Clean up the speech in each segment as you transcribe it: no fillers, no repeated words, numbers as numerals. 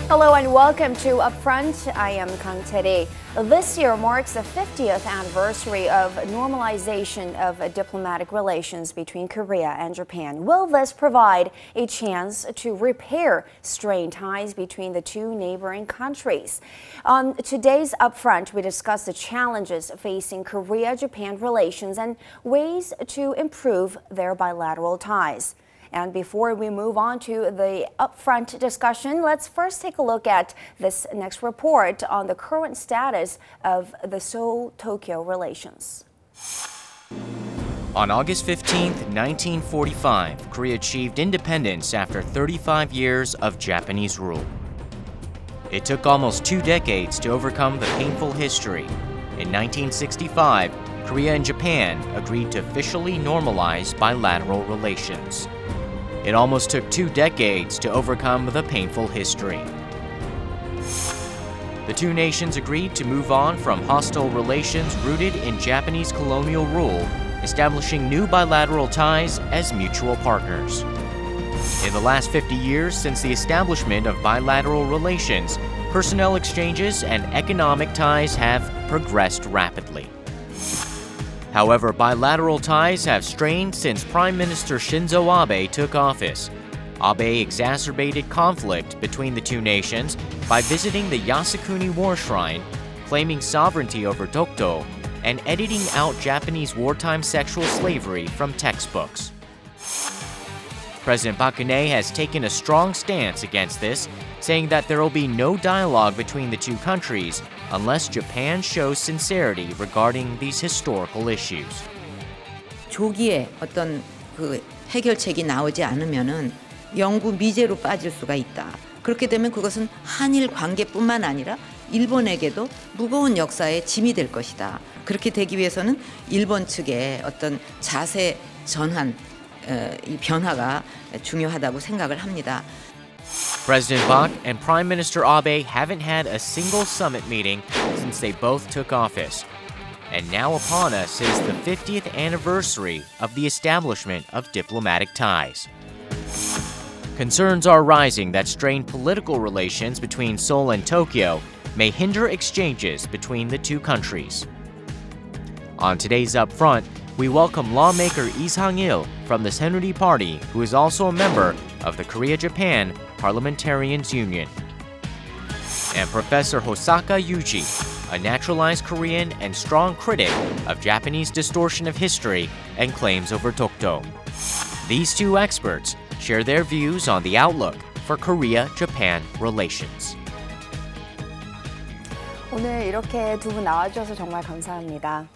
Hello and welcome to Upfront. I am Kang Tae-ri. This year marks the 50th anniversary of normalization of diplomatic relations between Korea and Japan. Will this provide a chance to repair strained ties between the two neighboring countries? On today's Upfront, we discuss the challenges facing Korea-Japan relations and ways to improve their bilateral ties. And before we move on to the upfront discussion, let's first take a look at this next report on the current status of the Seoul-Tokyo relations. On August 15, 1945, Korea achieved independence after 35 years of Japanese rule. It took almost 2 decades to overcome the painful history. In 1965, Korea and Japan agreed to officially normalize bilateral relations. It almost took 2 decades to overcome the painful history. The two nations agreed to move on from hostile relations rooted in Japanese colonial rule, establishing new bilateral ties as mutual partners. In the last 50 years since the establishment of bilateral relations, personnel exchanges and economic ties have progressed rapidly. However, bilateral ties have strained since Prime Minister Shinzo Abe took office. Abe exacerbated conflict between the two nations by visiting the Yasukuni War Shrine, claiming sovereignty over Dokdo, and editing out Japanese wartime sexual slavery from textbooks. President Park Geun-hye has taken a strong stance against this, saying that there will be no dialogue between the two countries unless Japan shows sincerity regarding these historical issues. 조기에 어떤 그 해결책이 나오지 않으면은 영구 미제로 빠질 수가 있다. 그렇게 되면 그것은 한일 관계뿐만 아니라 일본에게도 무거운 역사의 짐이 될 것이다. 그렇게 되기 위해서는 일본 측의 어떤 자세 전환, 이 변화가 중요하다고 생각을 합니다. President Park and Prime Minister Abe haven't had a single summit meeting since they both took office. And now upon us is the 50th anniversary of the establishment of diplomatic ties. Concerns are rising that strained political relations between Seoul and Tokyo may hinder exchanges between the two countries. On today's Upfront, we welcome lawmaker Lee Sang-il from the Saenuri Party, who is also a member of the Korea-Japan Parliamentarians Union, and Professor Hosaka Yuji, a naturalized Korean and strong critic of Japanese distortion of history and claims over Dokdo. These two experts share their views on the outlook for Korea-Japan relations. 오늘 이렇게 두 분 나와주셔서 정말 감사합니다.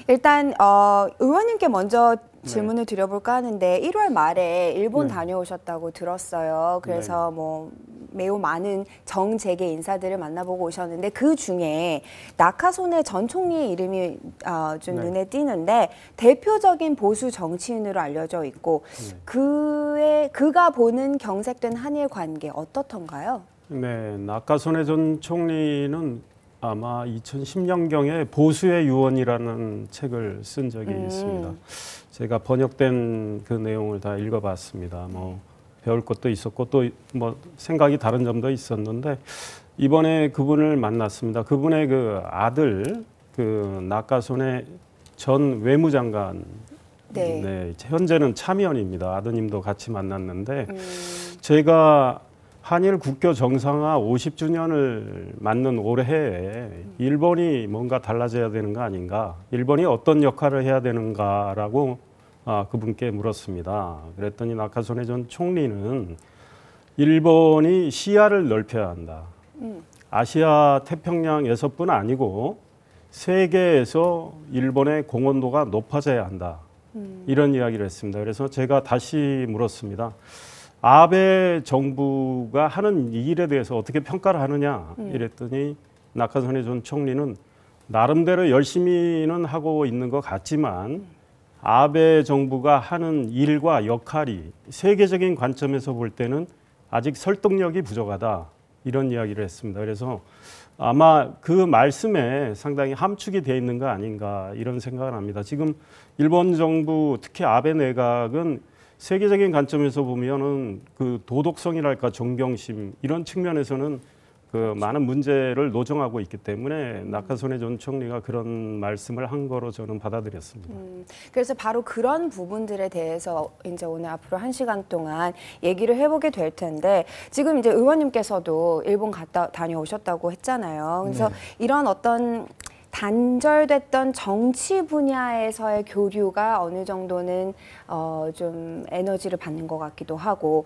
일단 의원님께 먼저 질문을 드려볼까 하는데 1월 말에 일본 다녀오셨다고 들었어요. 그래서 뭐 매우 많은 정재계 인사들을 만나보고 오셨는데 그 중에 나카소네 전 총리의 이름이 좀 눈에 띄는데 대표적인 보수 정치인으로 알려져 있고 그가 보는 경색된 한일 관계 어떻던가요? 네, 나카소네 전 총리는 아마 2010년경에 보수의 유언이라는 책을 쓴 적이 있습니다. 제가 번역된 그 내용을 다 읽어봤습니다. 뭐 배울 것도 있었고 또 뭐 생각이 다른 점도 있었는데 이번에 그분을 만났습니다. 그분의 그 아들 그 나카소네 전 외무장관, 네, 현재는 참의원입니다. 아드님도 같이 만났는데 제가 한일 국교 정상화 50주년을 맞는 올해에 일본이 뭔가 달라져야 되는 거 아닌가, 일본이 어떤 역할을 해야 되는가라고 그분께 물었습니다. 그랬더니 나카소네 전 총리는 일본이 시야를 넓혀야 한다. 아시아 태평양에서뿐 아니고 세계에서 일본의 공헌도가 높아져야 한다. 이런 이야기를 했습니다. 그래서 제가 다시 물었습니다. 아베 정부가 하는 이 일에 대해서 어떻게 평가를 하느냐 이랬더니 나카소네 전 총리는 나름대로 열심히는 하고 있는 것 같지만 아베 정부가 하는 일과 역할이 세계적인 관점에서 볼 때는 아직 설득력이 부족하다 이런 이야기를 했습니다. 그래서 아마 그 말씀에 상당히 함축이 되어 있는 거 아닌가 이런 생각을 합니다. 지금 일본 정부 특히 아베 내각은 세계적인 관점에서 보면은 그 도덕성이랄까 존경심 이런 측면에서는 그 많은 문제를 노정하고 있기 때문에 나카소네 전 총리가 그런 말씀을 한 거로 저는 받아들였습니다. 그래서 바로 그런 부분들에 대해서 이제 오늘 앞으로 1시간 동안 얘기를 해보게 될 텐데 지금 이제 의원님께서도 일본 다녀오셨다고 했잖아요. 그래서 네. 이런 어떤 단절됐던 정치 분야에서의 교류가 어느 정도는 좀 에너지를 받는 것 같기도 하고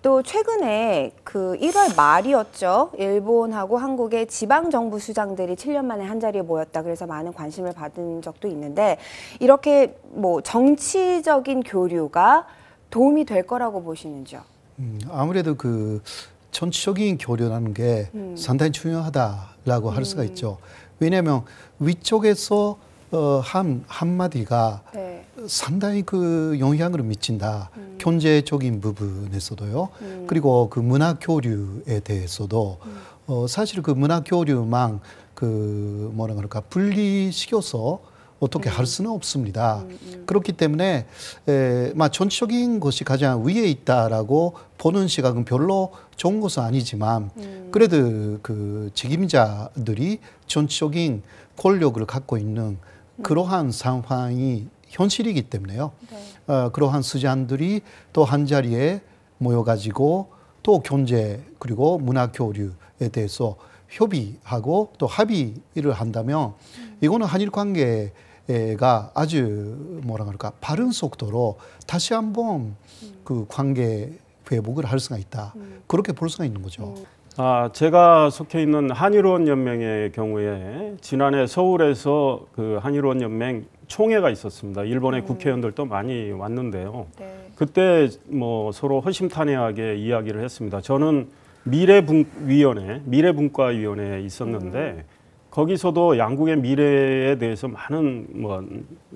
또 최근에 그 1월 말이었죠. 일본하고 한국의 지방 정부 수장들이 7년 만에 한 자리에 모였다. 그래서 많은 관심을 받은 적도 있는데 이렇게 뭐 정치적인 교류가 도움이 될 거라고 보시는지요? 아무래도 그 정치적인 교류라는 게 상당히 중요하다라고 할 수가 있죠. 왜냐하면 위쪽에서 한마디가 네. 상당히 그 영향을 미친다. 경제적인 부분에서도요. 그리고 그 문화 교류에 대해서도 사실 그 문화 교류만 그 뭐라 그럴까 분리시켜서 어떻게 할 수는 없습니다. 그렇기 때문에 정치적인 것이 가장 위에 있다라고 보는 시각은 별로 좋은 것은 아니지만 그래도 그 책임자들이 정치적인 권력을 갖고 있는 그러한 상황이 현실이기 때문에요. 네. 그러한 수장들이 또 한 자리에 모여가지고 또 경제 그리고 문화 교류에 대해서 협의하고 또 합의를 한다면 이거는 한일 관계가 아주 뭐라 그럴까 바른 속도로 다시 한번 그 관계 회복을 할 수가 있다. 그렇게 볼 수가 있는 거죠. 제가 속해 있는 한일의원연맹의 경우에 지난해 서울에서 그 한일의원연맹 총회가 있었습니다. 일본의 국회의원들도 많이 왔는데요. 네. 그때 뭐 서로 허심탄회하게 이야기를 했습니다. 저는 미래분과위원회에 있었는데 거기서도 양국의 미래에 대해서 많은 뭐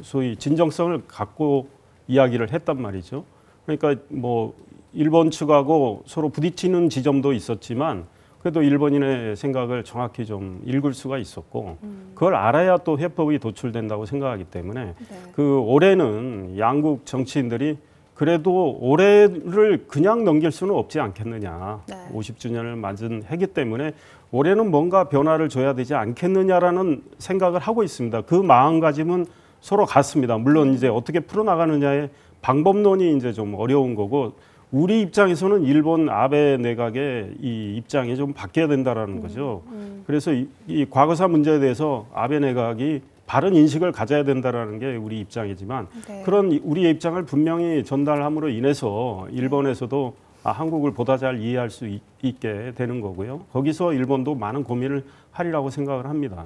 소위 진정성을 갖고 이야기를 했단 말이죠. 그러니까 뭐 일본 측하고 서로 부딪히는 지점도 있었지만 그래도 일본인의 생각을 정확히 좀 읽을 수가 있었고 그걸 알아야 또 해법이 도출된다고 생각하기 때문에 네. 그 올해는 양국 정치인들이 그래도 올해를 그냥 넘길 수는 없지 않겠느냐. 네. 50주년을 맞은 해기 때문에 올해는 뭔가 변화를 줘야 되지 않겠느냐라는 생각을 하고 있습니다. 그 마음가짐은 서로 같습니다. 물론 이제 어떻게 풀어나가느냐의 방법론이 이제 좀 어려운 거고 우리 입장에서는 일본 아베 내각의 이 입장이 좀 바뀌어야 된다라는 거죠. 그래서 이 과거사 문제에 대해서 아베 내각이 바른 인식을 가져야 된다라는 게 우리 입장이지만 네. 그런 우리의 입장을 분명히 전달함으로 인해서 일본에서도 한국을 보다 잘 이해할 수 있게 되는 거고요. 거기서 일본도 많은 고민을 하리라고 생각을 합니다.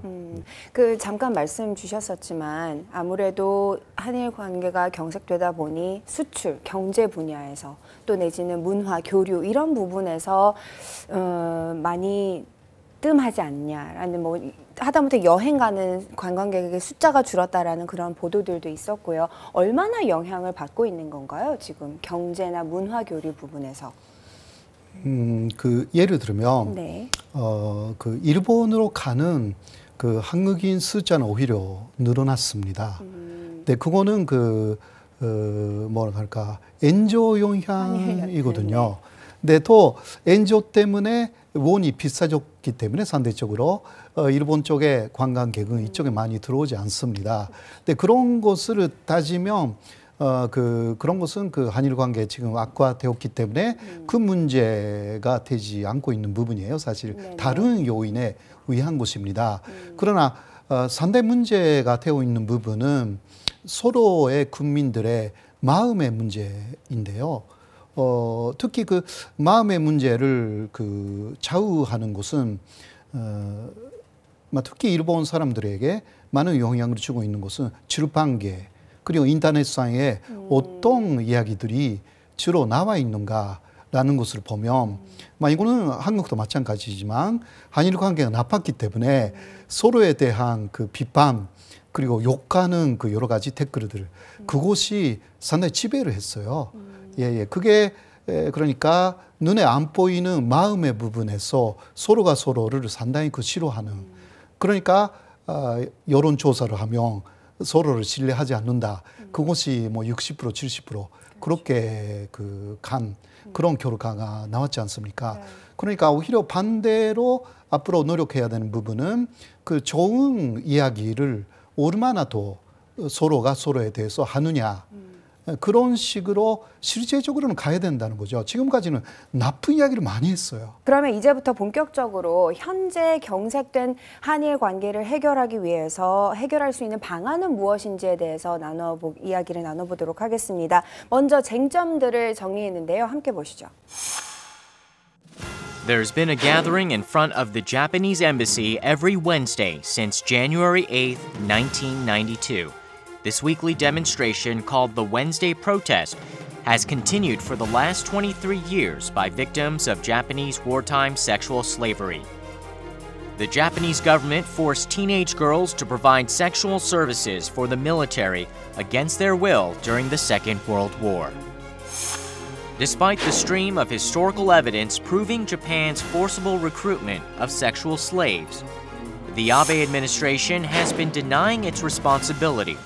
그 잠깐 말씀 주셨었지만 아무래도 한일 관계가 경색되다 보니 수출, 경제 분야에서 또 내지는 문화, 교류 이런 부분에서 많이 뜸하지 않냐라는 뭐 하다못해 여행 가는 관광객의 숫자가 줄었다라는 그런 보도들도 있었고요. 얼마나 영향을 받고 있는 건가요? 지금 경제나 문화 교류 부분에서. 그 예를 들면 네. 그 일본으로 가는 그 한국인 숫자는 오히려 늘어났습니다. 근데 그거는 그 뭐라 할까 엔조 영향이거든요. 근데 또 엔조 때문에 원이 비싸졌기 때문에 상대적으로 일본 쪽에 관광객은 이쪽에 많이 들어오지 않습니다. 근데 그런 것을 따지면 그런 것은 그 한일 관계 지금 악화되었기 때문에 그 문제가 되지 않고 있는 부분이에요. 사실 네네. 다른 요인에 의한 것입니다. 그러나 상대 문제가 되어 있는 부분은 서로의 국민들의 마음의 문제인데요. 특히 그 마음의 문제를 그 좌우하는 것은 특히 일본 사람들에게 많은 영향을 주고 있는 것은 출판계 그리고 인터넷상에 어떤 이야기들이 주로 나와 있는가라는 것을 보면 이거는 한국도 마찬가지지만 한일 관계가 나빴기 때문에 서로에 대한 그 비판 그리고 욕하는 그 여러 가지 댓글들 그것이 상당히 지배를 했어요. 그게 그러니까 눈에 안 보이는 마음의 부분에서 서로가 서로를 상당히 그 싫어하는 그러니까 여론조사를 하면 서로를 신뢰하지 않는다. 그것이 뭐 60%, 70% 그렇게 그런 결과가 나왔지 않습니까? 그러니까 오히려 반대로 앞으로 노력해야 되는 부분은 그 좋은 이야기를 얼마나 더 서로가 서로에 대해서 하느냐. 그런 식으로 실제적으로는 가야 된다는 거죠. 지금까지는 나쁜 이야기를 많이 했어요. 그러면 이제부터 본격적으로 현재 경색된 한일 관계를 해결하기 위해서 해결할 수 있는 방안은 무엇인지에 대해서 이야기를 나눠보도록 하겠습니다. 먼저 쟁점들을 정리했는데요. 함께 보시죠. There's been a gathering in front of the Japanese embassy every Wednesday since January 8th, 1992. This weekly demonstration, called the Wednesday Protest, has continued for the last 23 years by victims of Japanese wartime sexual slavery. The Japanese government forced teenage girls to provide sexual services for the military against their will during the Second World War. Despite the stream of historical evidence proving Japan's forcible recruitment of sexual slaves, the Abe administration has been denying its responsibility.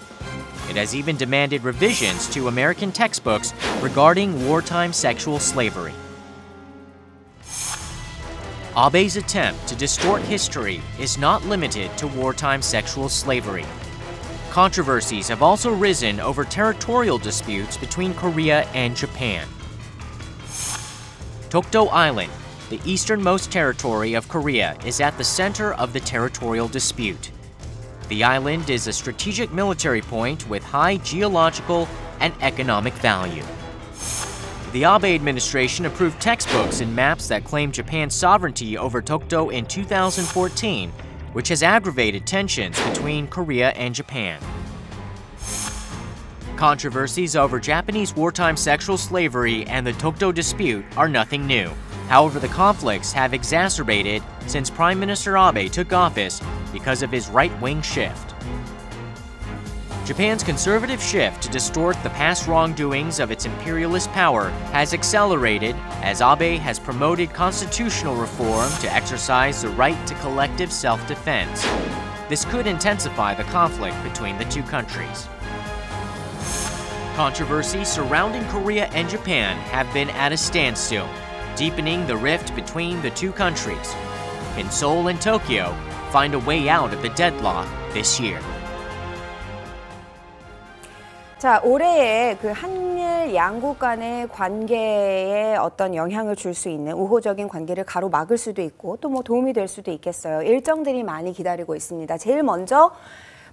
It has even demanded revisions to American textbooks regarding wartime sexual slavery. Abe's attempt to distort history is not limited to wartime sexual slavery. Controversies have also risen over territorial disputes between Korea and Japan. Dokdo Island, the easternmost territory of Korea, is at the center of the territorial dispute. The island is a strategic military point with high geological and economic value. The Abe administration approved textbooks and maps that claim Japan's sovereignty over Dokdo in 2014, which has aggravated tensions between Korea and Japan. Controversies over Japanese wartime sexual slavery and the Dokdo dispute are nothing new. However, the conflicts have exacerbated since Prime Minister Abe took office because of his right-wing shift. Japan's conservative shift to distort the past wrongdoings of its imperialist power has accelerated as Abe has promoted constitutional reform to exercise the right to collective self-defense. This could intensify the conflict between the two countries. Controversies surrounding Korea and Japan have been at a standstill, deepening the rift between the two countries. Can Seoul and Tokyo find a way out of the deadlock this year? 자, 올해의 그 한일 양국 간의 관계에 어떤 영향을 줄 수 있는 우호적인 관계를 가로막을 수도 있고 또 뭐 도움이 될 수도 있겠어요. 일정들이 많이 기다리고 있습니다. 제일 먼저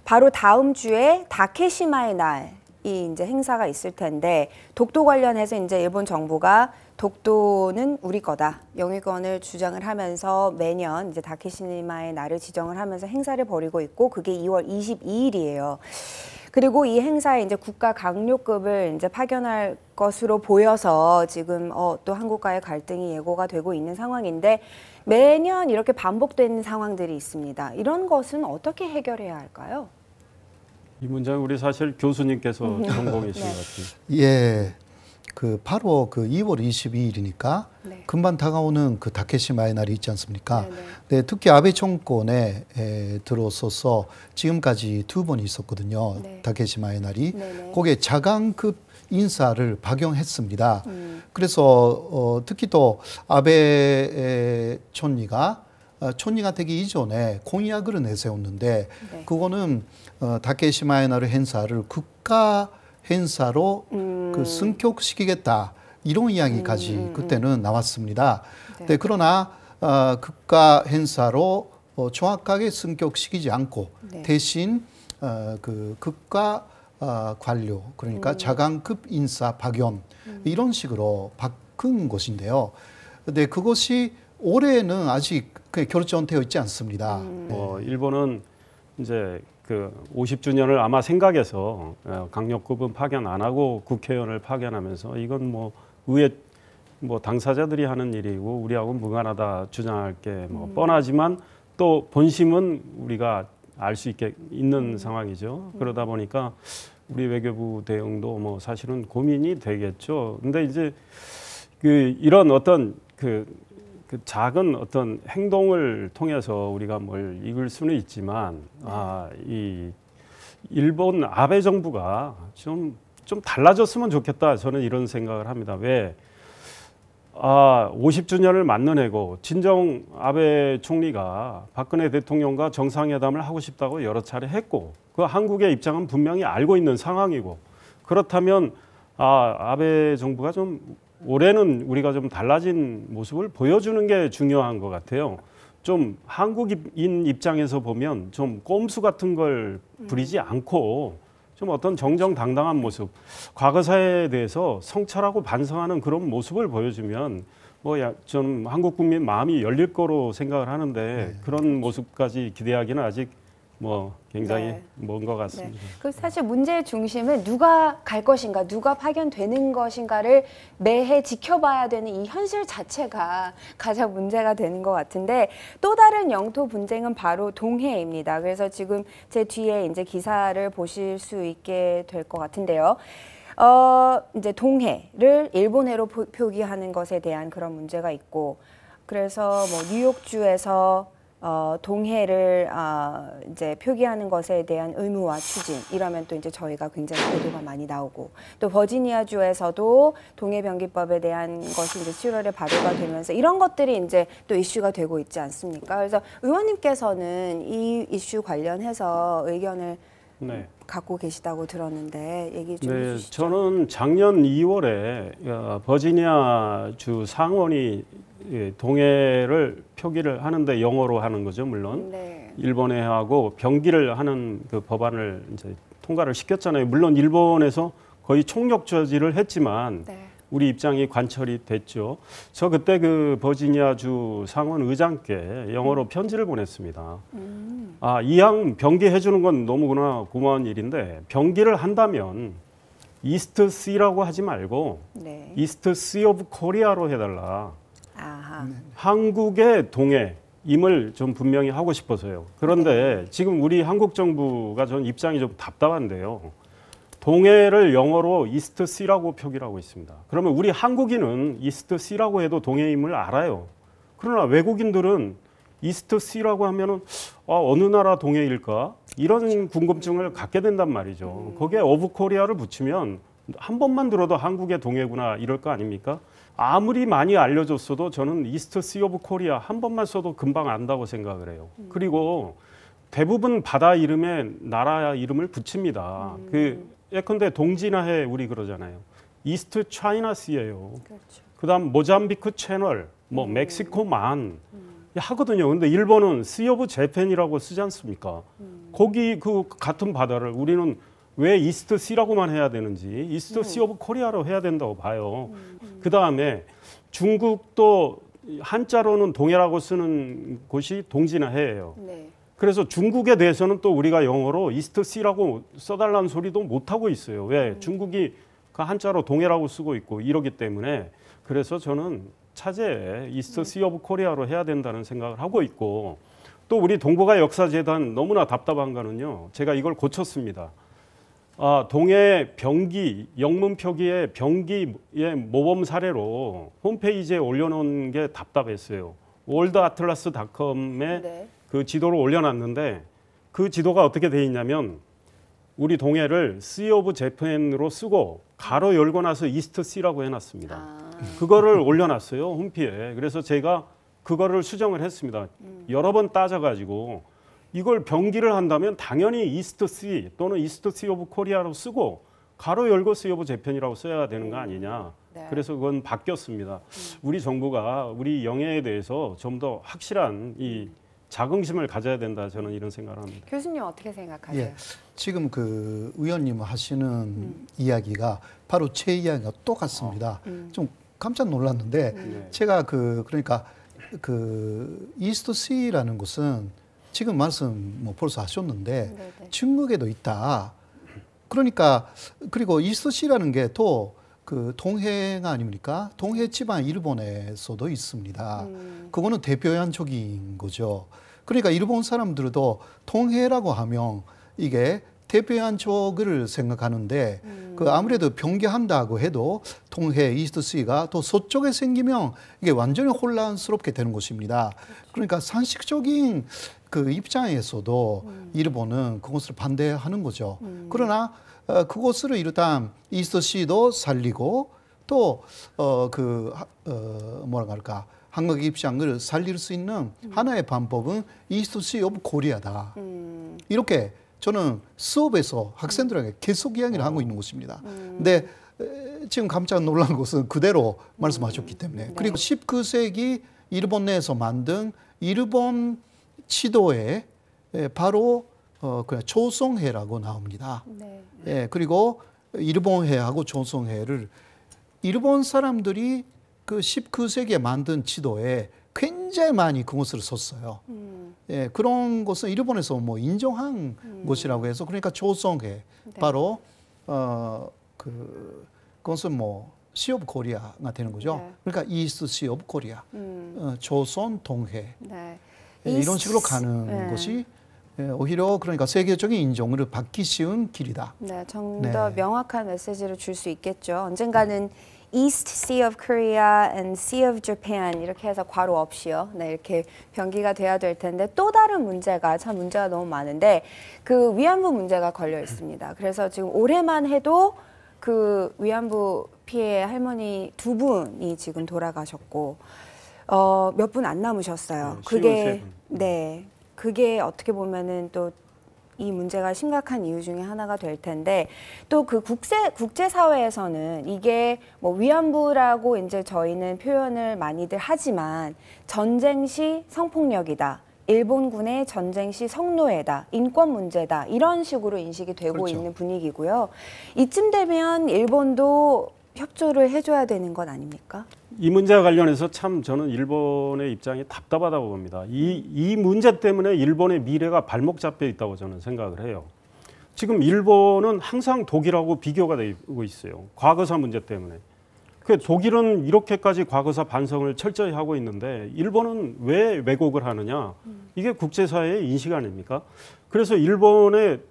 바로 다음 주에 다케시마의 날이 이제 행사가 있을 텐데 독도 관련해서 이제 일본 정부가 독도는 우리 거다. 영유권을 주장을 하면서 매년 이제 다케시마의 날을 지정을 하면서 행사를 벌이고 있고 그게 2월 22일이에요. 그리고 이 행사에 이제 국가 강요급을 이제 파견할 것으로 보여서 지금 또 한국과의 갈등이 예고가 되고 있는 상황인데 매년 이렇게 반복되는 상황들이 있습니다. 이런 것은 어떻게 해결해야 할까요? 이 문제는 우리 사실 교수님께서 전공이신 것 같아요. 예, 바로 2월 22일이니까 네. 금방 다가오는 그 다케시마의 날이 있지 않습니까? 네네. 네, 특히 아베 정권에 들어서서 지금까지 2번 있었거든요. 네. 다케시마의 날이. 네네. 거기에 자강급 인사를 박용했습니다. 그래서 특히 또 아베 총리가 되기 이전에 공약을 내세웠는데 네. 그거는 다케시마의 날 행사를 국가 행사로 승격시키겠다 이런 이야기까지 그때는 나왔습니다. 네. 네, 그러나 국가 행사로 정확하게 승격시키지 않고 네. 대신 그 국가 관료 그러니까 자강급 인사 박연 이런 식으로 바꾼 것인데요. 근데 그것이 올해는 아직 결정되어 있지 않습니다. 일본은 이제 50주년을 아마 생각해서 강력급은 파견 안 하고 국회의원을 파견하면서 이건 의회 당사자들이 하는 일이고 우리하고는 무관하다 주장할 게 뻔하지만 또 본심은 우리가 알 수 있는 상황이죠. 그러다 보니까 우리 외교부 대응도 사실은 고민이 되겠죠. 근데 이제 이런 어떤 작은 어떤 행동을 통해서 우리가 뭘 이길 수는 있지만 일본 아베 정부가 좀 달라졌으면 좋겠다. 저는 이런 생각을 합니다. 왜? 50주년을 맞는 해고 진정 아베 총리가 박근혜 대통령과 정상회담을 하고 싶다고 여러 차례 했고 그 한국의 입장은 분명히 알고 있는 상황이고 그렇다면 아베 정부가 좀 올해는 우리가 좀 달라진 모습을 보여주는 게 중요한 것 같아요. 좀 한국인 입장에서 보면 좀 꼼수 같은 걸 부리지 않고 좀 어떤 정정당당한 모습, 과거사에 대해서 성찰하고 반성하는 그런 모습을 보여주면 좀 한국 국민 마음이 열릴 거로 생각을 하는데 그런 모습까지 기대하기는 아직 굉장히 먼 것 같습니다. 그 사실 문제의 중심은 누가 갈 것인가, 누가 파견되는 것인가를 매해 지켜봐야 되는 이 현실 자체가 가장 문제가 되는 것 같은데 또 다른 영토 분쟁은 바로 동해입니다. 그래서 지금 제 뒤에 이제 기사를 보실 수 있게 될 것 같은데요. 이제 동해를 일본해로 표기하는 것에 대한 그런 문제가 있고 그래서 뉴욕주에서 동해를 이제 표기하는 것에 대한 의무화 추진 이러면 또 이제 저희가 굉장히 보도가 많이 나오고 또 버지니아주에서도 동해병기법에 대한 것이 이제 7월에 발효가 되면서 이런 것들이 이제 또 이슈가 되고 있지 않습니까? 그래서 의원님께서는 이 이슈 관련해서 의견을 갖고 계시다고 들었는데 얘기 좀 해주시죠. 저는 작년 2월에 버지니아주 상원이 동해를 표기를 하는데 영어로 하는 거죠, 물론. 일본해하고 병기를 하는 그 법안을 이제 통과를 시켰잖아요. 물론 일본에서 거의 총력 저지를 했지만 우리 입장이 관철이 됐죠. 저 그때 그 버지니아주 상원 의장께 영어로 편지를 보냈습니다. 이왕 병기해 주는 건 너무나 고마운 일인데 병기를 한다면 이스트 C라고 하지 말고 이스트 C 오브 코리아로 해달라. 한국의 동해임을 좀 분명히 하고 싶어서요. 그런데 지금 우리 한국 정부가 전 입장이 좀 답답한데요. 동해를 영어로 이스트 C라고 표기를 하고 있습니다. 그러면 우리 한국인은 이스트 C라고 해도 동해임을 알아요. 그러나 외국인들은 이스트 C라고 하면은 어느 나라 동해일까? 이런 궁금증을 갖게 된단 말이죠. 거기에 오브 코리아를 붙이면 한 번만 들어도 한국의 동해구나 이럴 거 아닙니까? 아무리 많이 알려줬어도 저는 이스트 씨 오브 코리아 한 번만 써도 금방 안다고 생각을 해요. 그리고 대부분 바다 이름에 나라 이름을 붙입니다. 예컨대 동진아해 우리 그러잖아요. 이스트 차이나 씨예요. 그다음 모잠비크 채널, 멕시코만 하거든요. 근데 일본은 씨 오브 재팬이라고 쓰지 않습니까? 거기 그 같은 바다를 우리는 왜 이스트 C라고만 해야 되는지 이스트 C 오브 코리아로 해야 된다고 봐요. 그다음에 중국도 한자로는 동해라고 쓰는 곳이 동진아해예요. 그래서 중국에 대해서는 또 우리가 영어로 이스트 C라고 써달라는 소리도 못하고 있어요. 왜? 중국이 그 한자로 동해라고 쓰고 있고 이러기 때문에 그래서 저는 차제에 이스트 C 오브 코리아로 해야 된다는 생각을 하고 있고 또 우리 동북아 역사재단 너무나 답답한 거는요. 제가 이걸 고쳤습니다. 동해 병기, 영문 표기에 병기의 모범 사례로 홈페이지에 올려놓은 게 답답했어요. 월드아틀라스.com에 그 지도를 올려놨는데 그 지도가 어떻게 돼 있냐면 우리 동해를 Sea of Japan으로 쓰고 가로 열고 나서 이스트 C라고 해놨습니다. 그거를 올려놨어요, 홈피에. 그래서 제가 그거를 수정을 했습니다. 여러 번 따져가지고 이걸 병기를 한다면 당연히 이스트 C 또는 이스트 C 오브 코리아로 쓰고 가로 열고 C 오브 재팬이라고 써야 되는 거 아니냐. 그래서 그건 바뀌었습니다. 우리 정부가 우리 영해에 대해서 좀 더 확실한 이 자긍심을 가져야 된다. 저는 이런 생각을 합니다. 교수님 어떻게 생각하세요? 지금 그 의원님 하시는 이야기가 바로 제 이야기가 똑같습니다. 좀 깜짝 놀랐는데 제가 그러니까 그 이스트 C라는 곳은 지금 말씀 벌써 하셨는데 중국에도 있다. 그러니까 그리고 이스트 C라는 게 또 그 동해가 아닙니까? 동해 지방 일본에서도 있습니다. 그거는 대표연적인 거죠. 그러니까 일본 사람들도 동해라고 하면 이게 대표한 쪽을 생각하는데 그 아무래도 병기한다고 해도 동해 이스트시가 또 서쪽에 생기면 이게 완전히 혼란스럽게 되는 것입니다. 그러니까 상식적인 그 입장에서도 일본은 그것을 반대하는 거죠. 그러나 그것을 일단 이스트시도 살리고 또 뭐라 할까 한국 입장을 살릴 수 있는 하나의 방법은 이스트시 오브 코리아다. 이렇게 저는 수업에서 학생들에게 계속 이야기를 하고 있는 것입니다. 근데 지금 깜짝 놀란 것은 그대로 말씀하셨기 때문에. 네. 그리고 19세기 일본 내에서 만든 일본 지도에 바로 그냥 조성해라고 나옵니다. 네. 예, 그리고 일본해하고 조성해를 일본 사람들이 그 19세기에 만든 지도에 굉장히 많이 그것을 썼어요. 예, 그런 것은 일본에서 뭐 인정한 것이라고 해서 그러니까 조성해 네. 바로 그것은 뭐 시 오브 코리아가 되는 거죠. 네. 그러니까 이스트 시 오브 코리아, 조선 동해 네. 예, 이런 식으로 가는 네. 것이 오히려 그러니까 세계적인 인정을 받기 쉬운 길이다. 네, 좀 네. 더 명확한 메시지를 줄 수 있겠죠. 언젠가는 East Sea of Korea and Sea of Japan 이렇게 해서 괄호 없이요. 네, 이렇게 병기가 돼야 될 텐데 또 다른 문제가 참 문제가 너무 많은데 그 위안부 문제가 걸려 있습니다. 그래서 지금 올해만 해도 그 위안부 피해 할머니 2분이 지금 돌아가셨고 몇 분 안 남으셨어요. 네, 그게 10월 3분. 네, 그게 어떻게 보면은 또 이 문제가 심각한 이유 중에 하나가 될 텐데 또 그 국제사회에서는 이게 뭐 위안부라고 이제 저희는 표현을 많이들 하지만 전쟁 시 성폭력이다. 일본군의 전쟁 시 성노예다. 인권 문제다. 이런 식으로 인식이 되고 그렇죠. 있는 분위기고요. 이쯤 되면 일본도 협조를 해줘야 되는 건 아닙니까? 이 문제와 관련해서 참 저는 일본의 입장이 답답하다고 봅니다. 이 문제 때문에 일본의 미래가 발목 잡혀 있다고 저는 생각을 해요. 지금 일본은 항상 독일하고 비교가 되고 있어요. 과거사 문제 때문에. 그 독일은 이렇게까지 과거사 반성을 철저히 하고 있는데 일본은 왜 왜곡을 하느냐? 이게 국제사회의 인식 아닙니까? 그래서 일본의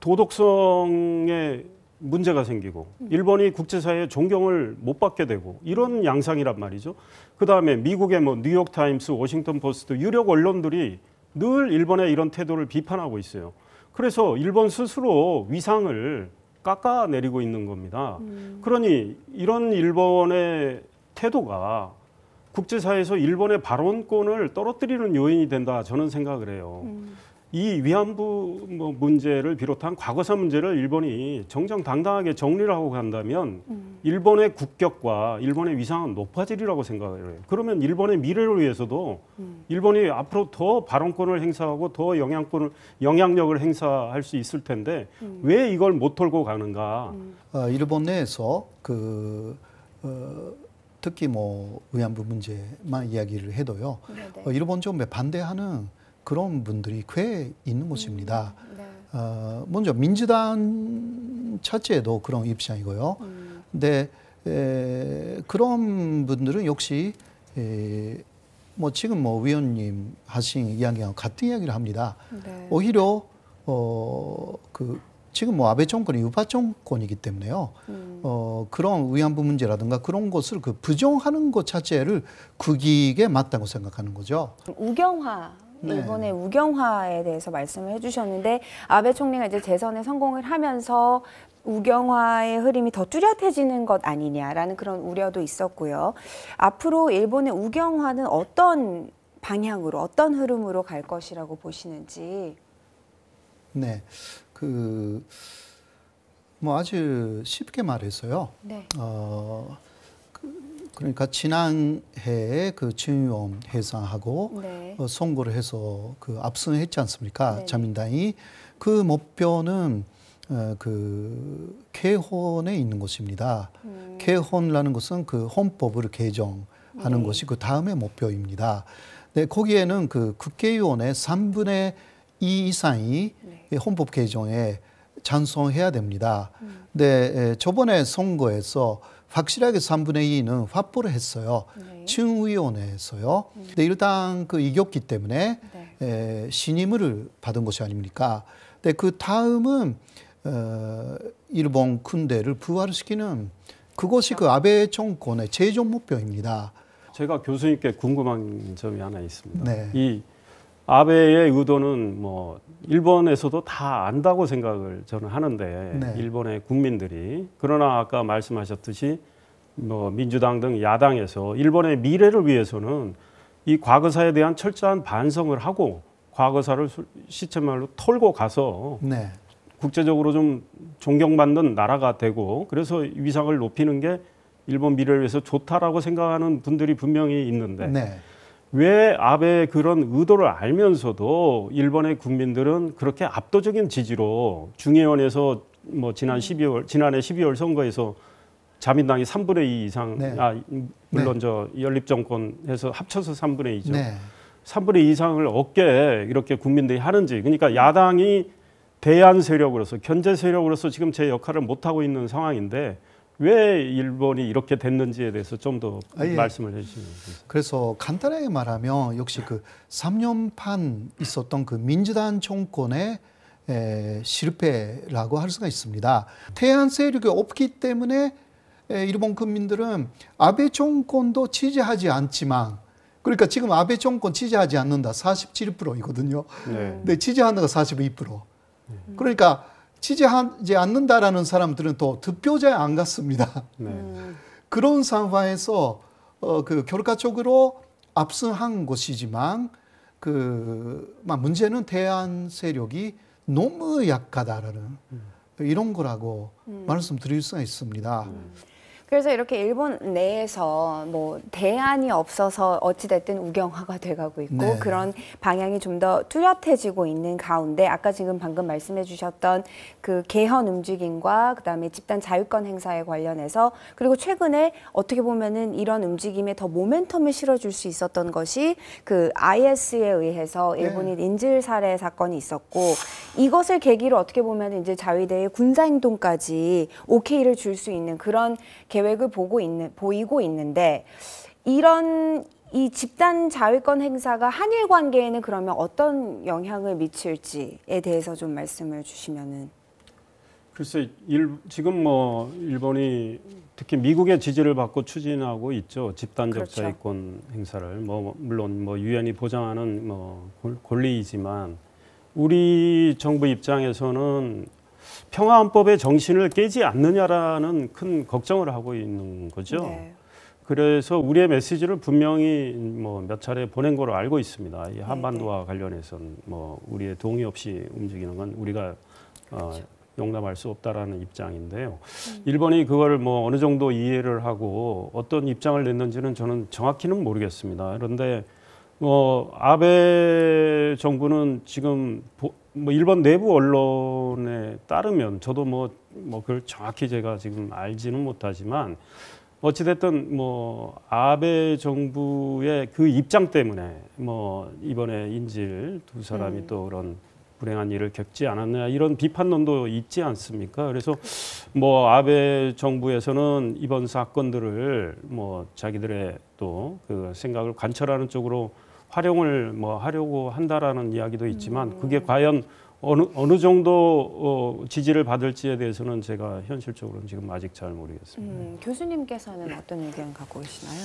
도덕성에 문제가 생기고 일본이 국제사회에 존경을 못 받게 되고 이런 양상이란 말이죠. 그다음에 미국의 뭐 뉴욕타임스, 워싱턴 포스트 유력 언론들이 늘 일본의 이런 태도를 비판하고 있어요. 그래서 일본 스스로 위상을 깎아내리고 있는 겁니다. 그러니 이런 일본의 태도가 국제사회에서 일본의 발언권을 떨어뜨리는 요인이 된다 저는 생각을 해요. 이 위안부 문제를 비롯한 과거사 문제를 일본이 정정당당하게 정리를 하고 간다면 일본의 국격과 일본의 위상은 높아지리라고 생각을 해요. 그러면 일본의 미래를 위해서도 일본이 앞으로 더 발언권을 행사하고 더 영향력을 행사할 수 있을 텐데 왜 이걸 못 털고 가는가? 일본 내에서 특히 뭐 위안부 문제만 이야기를 해도요. 일본 정부에 반대하는 그런 분들이 꽤 있는 것입니다. 네. 먼저 민주당 자체도 그런 입장이고요. 근데 그런 분들은 역시 뭐 지금 뭐 위원님 하신 이야기와 같은 이야기를 합니다. 네. 오히려 지금 뭐 아베 정권이 우파 정권이기 때문에요. 그런 위안부 문제라든가 그런 것을 부정하는 것 자체를 국익에 맞다고 생각하는 거죠. 우경화. 네. 일본의 우경화에 대해서 말씀을 해주셨는데 아베 총리가 이제 재선에 성공을 하면서 우경화의 흐름이 더 뚜렷해지는 것 아니냐라는 그런 우려도 있었고요. 앞으로 일본의 우경화는 어떤 방향으로, 어떤 흐름으로 갈 것이라고 보시는지. 네, 뭐 아주 쉽게 말해서요. 네. 그러니까 지난해에 중의원 해산하고 네. 선거를 해서 압승했지 않습니까? 네네. 자민당이 그 목표는 개헌에 있는 것입니다. 개헌이라는 것은 헌법을 개정하는 것이 그 다음의 목표입니다. 네, 거기에는 국회의원의 3분의 2 이상이 헌법 개정에 찬성해야 됩니다. 근데 저번에 선거에서 확실하게 3분의 2는 확보를 했어요. 네. 층위원회에서요. 근데 일단 이겼기 때문에 네. 신임을 받은 것이 아닙니까? 근데 그 다음은 일본 군대를 부활시키는 그것이 그 아베 정권의 최종 목표입니다. 제가 교수님께 궁금한 점이 하나 있습니다. 네. 이 아베의 의도는 뭐 일본에서도 다 안다고 생각을 저는 하는데 네. 일본의 국민들이 그러나 아까 말씀하셨듯이 뭐 민주당 등 야당에서 일본의 미래를 위해서는 이 과거사에 대한 철저한 반성을 하고 과거사를 시체말로 털고 가서 네. 국제적으로 좀 존경받는 나라가 되고 그래서 위상을 높이는 게 일본 미래를 위해서 좋다라고 생각하는 분들이 분명히 있는데 네. 왜 아베의 그런 의도를 알면서도 일본의 국민들은 그렇게 압도적인 지지로 중의원에서 뭐 지난해 12월 선거에서 자민당이 3분의 2 이상, 네. 물론 네. 저 연립정권에서 합쳐서 3분의 2죠. 네. 3분의 2 이상을 얻게 이렇게 국민들이 하는지, 그러니까 야당이 대안 세력으로서 견제 세력으로서 지금 제 역할을 못 하고 있는 상황인데 왜 일본이 이렇게 됐는지에 대해서 좀 더 예. 말씀을 해주시면 좋겠습니다. 그래서 간단하게 말하면 역시 그 3년판 있었던 그 민주당 정권의 실패라고 할 수가 있습니다. 태안 세력이 없기 때문에 일본 국민들은 아베 정권도 지지하지 않지만, 그러니까 지금 아베 정권 지지하지 않는다 47%이거든요. 네. 근데 지지한다가 42%. 그러니까 지지하지 않는다라는 사람들은 또 득표자에 안 갔습니다. 네. 그런 상황에서 그 결과적으로 압승한 것이지만 문제는 대안 세력이 너무 약하다라는 이런 거라고 말씀드릴 수가 있습니다. 그래서 이렇게 일본 내에서 뭐 대안이 없어서 어찌됐든 우경화가 돼가고 있고 네. 그런 방향이 좀 더 뚜렷해지고 있는 가운데 아까 지금 방금 말씀해 주셨던 그 개헌 움직임과 그다음에 집단 자유권 행사에 관련해서 그리고 최근에 어떻게 보면은 이런 움직임에 더 모멘텀을 실어줄 수 있었던 것이 그 IS에 의해서 일본인 인질 살해 사건이 있었고 이것을 계기로 어떻게 보면 이제 자위대의 군사 행동까지 오케이를 줄 수 있는 그런 계획을 보이고 있는데 이런 이 집단 자위권 행사가 한일 관계에는 그러면 어떤 영향을 미칠지에 대해서 좀 말씀을 주시면은. 글쎄, 지금 뭐 일본이 특히 미국의 지지를 받고 추진하고 있죠. 집단적 그렇죠. 자위권 행사를 뭐 물론 뭐 유엔이 보장하는 뭐 권리이지만 우리 정부 입장에서는 평화헌법의 정신을 깨지 않느냐라는 큰 걱정을 하고 있는 거죠. 네. 그래서 우리의 메시지를 분명히 뭐 몇 차례 보낸 거로 알고 있습니다. 이 한반도와 관련해서는 뭐 우리의 동의 없이 움직이는 건 우리가 그렇죠. 용납할 수 없다라는 입장인데요. 일본이 그걸 뭐 어느 정도 이해를 하고 어떤 입장을 냈는지는 저는 정확히는 모르겠습니다. 그런데 뭐 아베 정부는 지금 뭐 일본 내부 언론에 따르면 저도 뭐 그걸 정확히 제가 지금 알지는 못하지만 어찌됐든 뭐 아베 정부의 그 입장 때문에 뭐 이번에 인질 두 사람이 또 그런 불행한 일을 겪지 않았느냐 이런 비판론도 있지 않습니까? 그래서 뭐 아베 정부에서는 이번 사건들을 뭐 자기들의 또 그 생각을 관철하는 쪽으로 활용을 뭐 하려고 한다라는 이야기도 있지만 그게 과연 어느 정도 지지를 받을지에 대해서는 제가 현실적으로는 지금 아직 잘 모르겠습니다. 교수님께서는 어떤 의견 갖고 계시나요?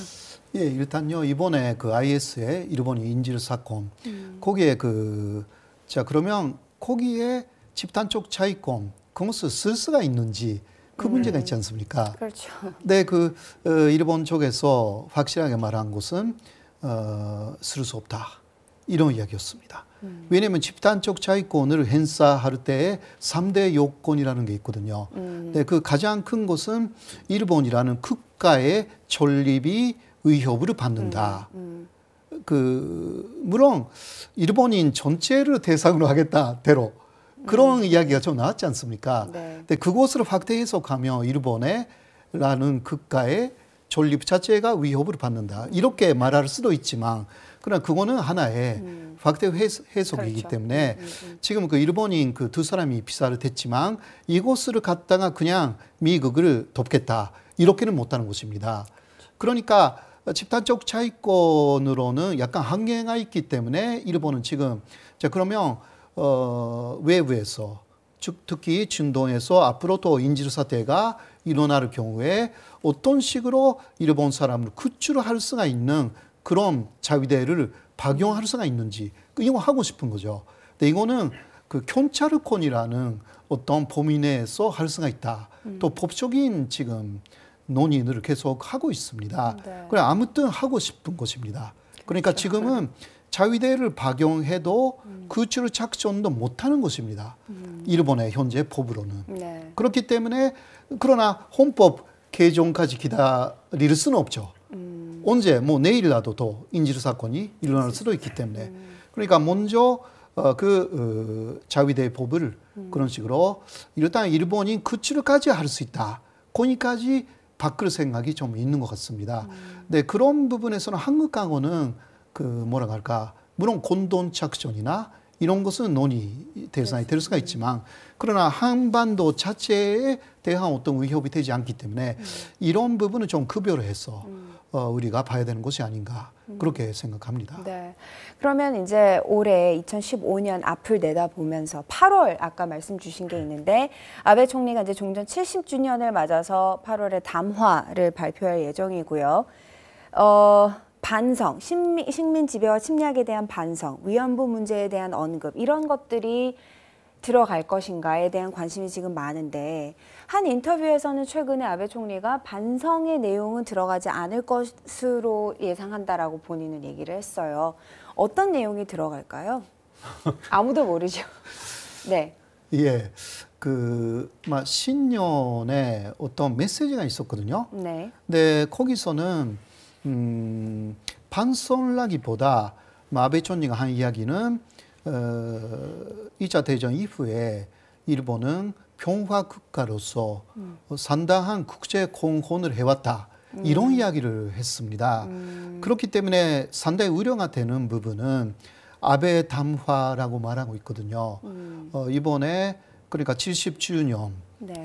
예, 일단요 이번에 그 IS의 일본이 인질 사건 거기에 그러면 거기에 집단적 자위권 그것을 쓸 수가 있는지 그 문제가 있지 않습니까? 그렇죠. 네, 일본 쪽에서 확실하게 말한 것은 쓸 수 없다 이런 이야기였습니다. 왜냐하면 집단적 자위권을 행사할 때에 3대 요건이라는 게 있거든요. 네, 그 가장 큰 것은 일본이라는 국가의 존립이 위협을 받는다. 물론 일본인 전체를 대상으로 하겠다 대로 그런 이야기가 좀 나왔지 않습니까? 네. 근데 그것을 확대 해석하면 일본이라는 국가의 존립 자체가 위협을 받는다 이렇게 말할 수도 있지만 그러나 그거는 하나의 확대 해석이기 그렇죠. 때문에 지금 그 일본인 그 두 사람이 피살을 했지만 이곳을 갖다가 그냥 미국을 돕겠다 이렇게는 못하는 것입니다. 그러니까 집단적 자위권으로는 약간 한계가 있기 때문에 일본은 지금 그러면 외부에서 특히 중동에서 앞으로 또 인질 사태가 일어날 경우에 어떤 식으로 일본 사람을 구출할 수가 있는 그런 자위대를 박용할 수가 있는지 이거 하고 싶은 거죠. 근데 이거는 그 경찰권이라는 어떤 범위 내에서 할 수가 있다. 또 법적인 지금 논의를 계속 하고 있습니다. 네. 그래 아무튼 하고 싶은 것입니다. 그러니까 지금은 자위대를 박용해도 구출 작전도 못하는 것입니다. 일본의 현재 법으로는. 네. 그렇기 때문에 그러나 헌법 개정까지 기다릴 수는 없죠. 언제 뭐 내일이라도 또 인질 사건이 일어날 수도 있기 때문에 그러니까 먼저 자위대 법을 그런 식으로 일단 일본이 구출까지 할 수 있다. 거기까지 바꿀 생각이 좀 있는 것 같습니다. 근데 그런 부분에서는 한국하고는 뭐라 할까 물론 공동 작전이나 이런 것은 논의 대상이 될 수가 있지만 그러나 한반도 자체에 대한 어떤 위협이 되지 않기 때문에 이런 부분은 좀 급여를 해서 우리가 봐야 되는 것이 아닌가 그렇게 생각합니다. 네. 그러면 이제 올해 2015년 앞을 내다보면서 8월 아까 말씀 주신 게 있는데 아베 총리가 이제 종전 70주년을 맞아서 8월에 담화를 발표할 예정이고요. 반성, 식민 지배와 침략에 대한 반성, 위안부 문제에 대한 언급 이런 것들이 들어갈 것인가에 대한 관심이 지금 많은데 한 인터뷰에서는 최근에 아베 총리가 반성의 내용은 들어가지 않을 것으로 예상한다라고 본인은 얘기를 했어요. 어떤 내용이 들어갈까요? 아무도 모르죠. 네. 예, 신년에 어떤 메시지가 있었거든요. 네. 근데 거기서는 반성라기보다 아베 총리가 한 이야기는 2차 대전 이후에 일본은 평화 국가로서 상당한 국제 공헌을 해왔다. 이런 이야기를 했습니다. 그렇기 때문에 상당히 우려가 되는 부분은 아베 담화라고 말하고 있거든요. 이번에 그러니까 70주년을 네.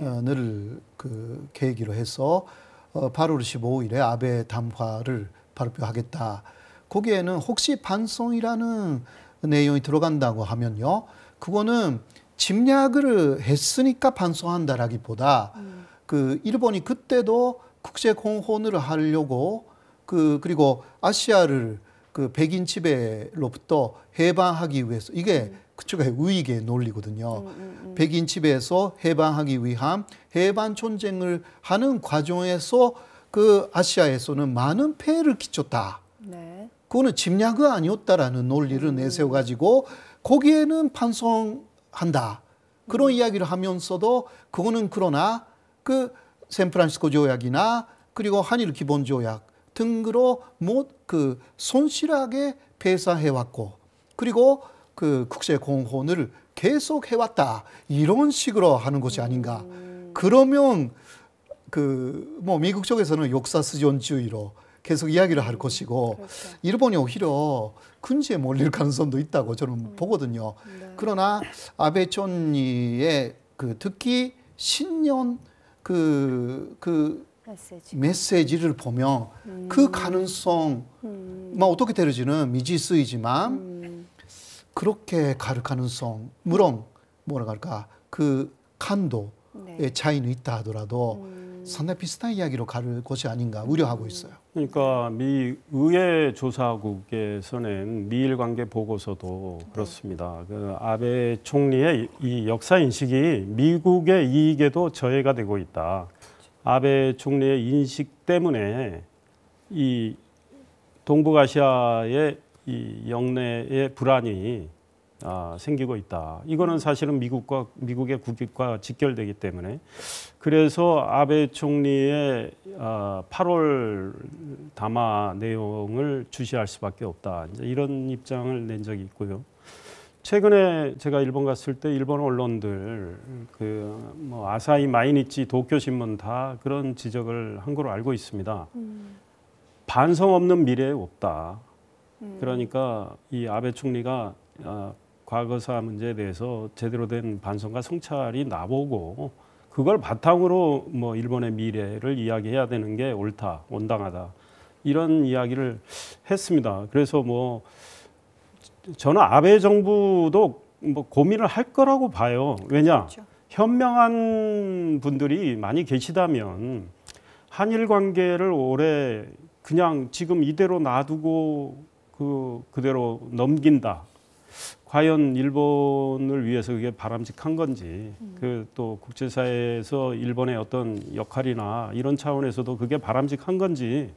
계기로 해서 8월 15일에 아베 담화를 발표하겠다. 거기에는 혹시 반성이라는 내용이 들어간다고 하면요. 그거는 침략을 했으니까 반성한다라기보다 일본이 그때도 국제 공헌을 하려고 그리고 아시아를 백인 지배로부터 해방하기 위해서 이게 그쪽의 우익의 논리거든요. 백인 지배에서 해방하기 위한 해방 전쟁을 하는 과정에서 아시아에서는 많은 폐해를 끼쳤다. 네. 그거는 침략이 아니었다라는 논리를 내세워가지고 거기에는 반성한다. 그런 이야기를 하면서도 그거는 그러나 샌프란시스코 조약이나 그리고 한일 기본 조약 등으로 손실하게 배사해왔고 그리고 국제 공헌을 계속 해왔다. 이런 식으로 하는 것이 아닌가. 그러면 미국 쪽에서는 역사 수전주의로 계속 이야기를 할 것이고 그렇죠. 일본이 오히려 근지에 몰릴 가능성도 있다고 저는 보거든요. 네. 그러나 아베 총리의 특히 신년 메시지를 보면 그 가능성 어떻게 될지는 미지수이지만 그렇게 갈 가능성 물론 뭐라 할까 간도의 네. 차이는 있다 하더라도 상당히 비슷한 이야기로 갈 것이 아닌가 우려하고 있어요. 그러니까 미 의회 조사국에서는 미일 관계 보고서도 그렇습니다. 아베 총리의 이 역사 인식이 미국의 이익에도 저해가 되고 있다. 아베 총리의 인식 때문에 이 동북아시아의 이 영내의 불안이 생기고 있다. 이거는 사실은 미국의 국익과 직결되기 때문에 그래서 아베 총리의 8월 담화 내용을 주시할 수밖에 없다. 이제 이런 입장을 낸 적이 있고요. 최근에 제가 일본 갔을 때 일본 언론들 아사히 마이니치, 도쿄 신문 다 그런 지적을 한 걸로 알고 있습니다. 반성 없는 미래에 없다. 그러니까 이 아베 총리가 과거사 문제에 대해서 제대로 된 반성과 성찰이 나보고 그걸 바탕으로 일본의 미래를 이야기해야 되는 게 옳다, 온당하다 이런 이야기를 했습니다. 그래서 저는 아베 정부도 뭐 고민을 할 거라고 봐요. 왜냐? 그렇죠. 현명한 분들이 많이 계시다면 한일 관계를 오래 그냥 지금 이대로 놔두고 그대로 넘긴다. 과연 일본을 위해서 그게 바람직한 건지, 또 국제사회에서 일본의 어떤 역할이나 이런 차원에서도 그게 바람직한 건지,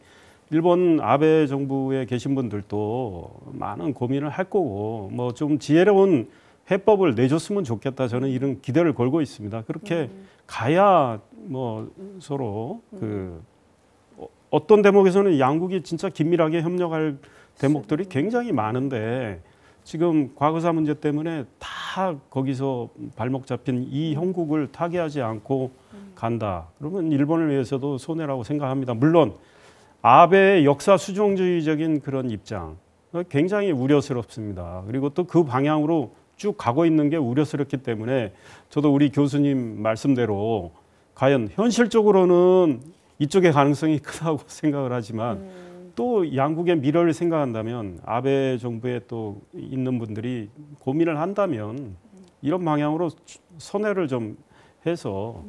일본 아베 정부에 계신 분들도 많은 고민을 할 거고, 뭐 좀 지혜로운 해법을 내줬으면 좋겠다. 저는 이런 기대를 걸고 있습니다. 그렇게 가야 뭐 서로 어떤 대목에서는 양국이 진짜 긴밀하게 협력할 대목들이 굉장히 많은데, 지금 과거사 문제 때문에 다 거기서 발목 잡힌 이 형국을 타개하지 않고 간다. 그러면 일본을 위해서도 손해라고 생각합니다. 물론 아베의 역사 수종주의적인 그런 입장 굉장히 우려스럽습니다. 그리고 또 그 방향으로 쭉 가고 있는 게 우려스럽기 때문에 저도 우리 교수님 말씀대로 과연 현실적으로는 이쪽의 가능성이 크다고 생각을 하지만 또 양국의 미래를 생각한다면 아베 정부에 또 있는 분들이 고민을 한다면 이런 방향으로 선회를 좀 해서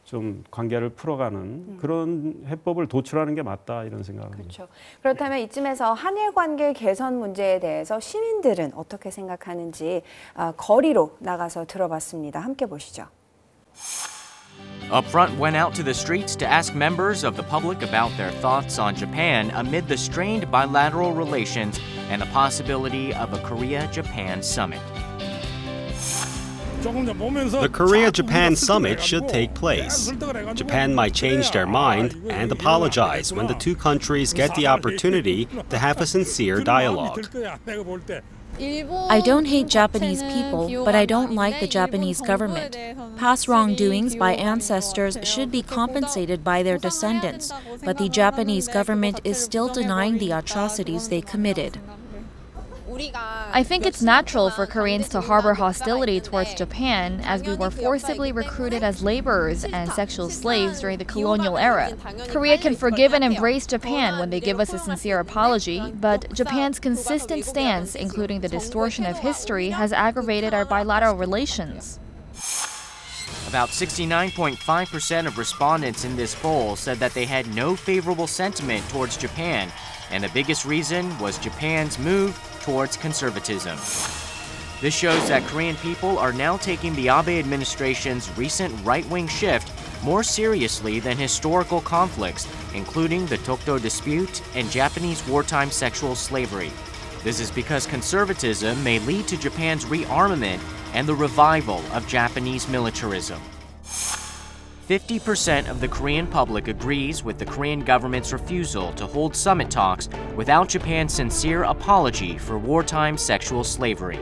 좀 관계를 풀어가는 그런 해법을 도출하는 게 맞다 이런 생각입니다. 그렇죠. 그렇다면 이쯤에서 한일 관계 개선 문제에 대해서 시민들은 어떻게 생각하는지 거리로 나가서 들어봤습니다. 함께 보시죠. Upfront went out to the streets to ask members of the public about their thoughts on Japan amid the strained bilateral relations and the possibility of a Korea-Japan summit. The Korea-Japan summit should take place. Japan might change their mind and apologize when the two countries get the opportunity to have a sincere dialogue. I don't hate Japanese people, but I don't like the Japanese government. Past wrongdoings by ancestors should be compensated by their descendants, but the Japanese government is still denying the atrocities they committed. I think it's natural for Koreans to harbor hostility towards Japan, as we were forcibly recruited as laborers and sexual slaves during the colonial era. Korea can forgive and embrace Japan when they give us a sincere apology, but Japan's consistent stance, including the distortion of history, has aggravated our bilateral relations. About 69.5% of respondents in this poll said that they had no favorable sentiment towards Japan, and the biggest reason was Japan's move towards conservatism. This shows that Korean people are now taking the Abe administration's recent right-wing shift more seriously than historical conflicts, including the Tokto dispute and Japanese wartime sexual slavery. This is because conservatism may lead to Japan's rearmament and the revival of Japanese militarism. 50% of the Korean public agrees with the Korean government's refusal to hold summit talks without Japan's sincere apology for wartime sexual slavery.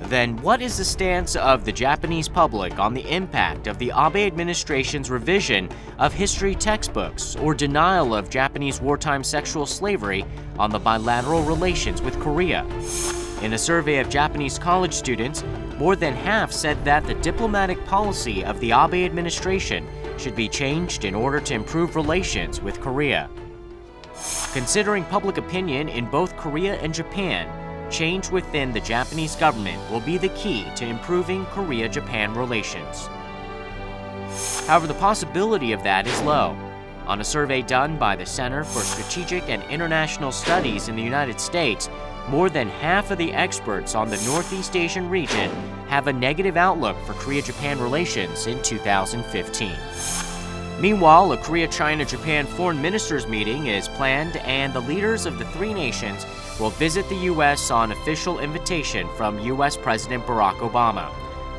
Then what is the stance of the Japanese public on the impact of the Abe administration's revision of history textbooks or denial of Japanese wartime sexual slavery on the bilateral relations with Korea? In a survey of Japanese college students, more than half said that the diplomatic policy of the Abe administration should be changed in order to improve relations with Korea. Considering public opinion in both Korea and Japan, change within the Japanese government will be the key to improving Korea-Japan relations. However, the possibility of that is low. On a survey done by the Center for Strategic and International Studies in the United States, more than half of the experts on the Northeast Asian region have a negative outlook for Korea-Japan relations in 2015. Meanwhile, a Korea-China-Japan foreign ministers meeting is planned, and the leaders of the three nations will visit the U.S. on official invitation from U.S. President Barack Obama.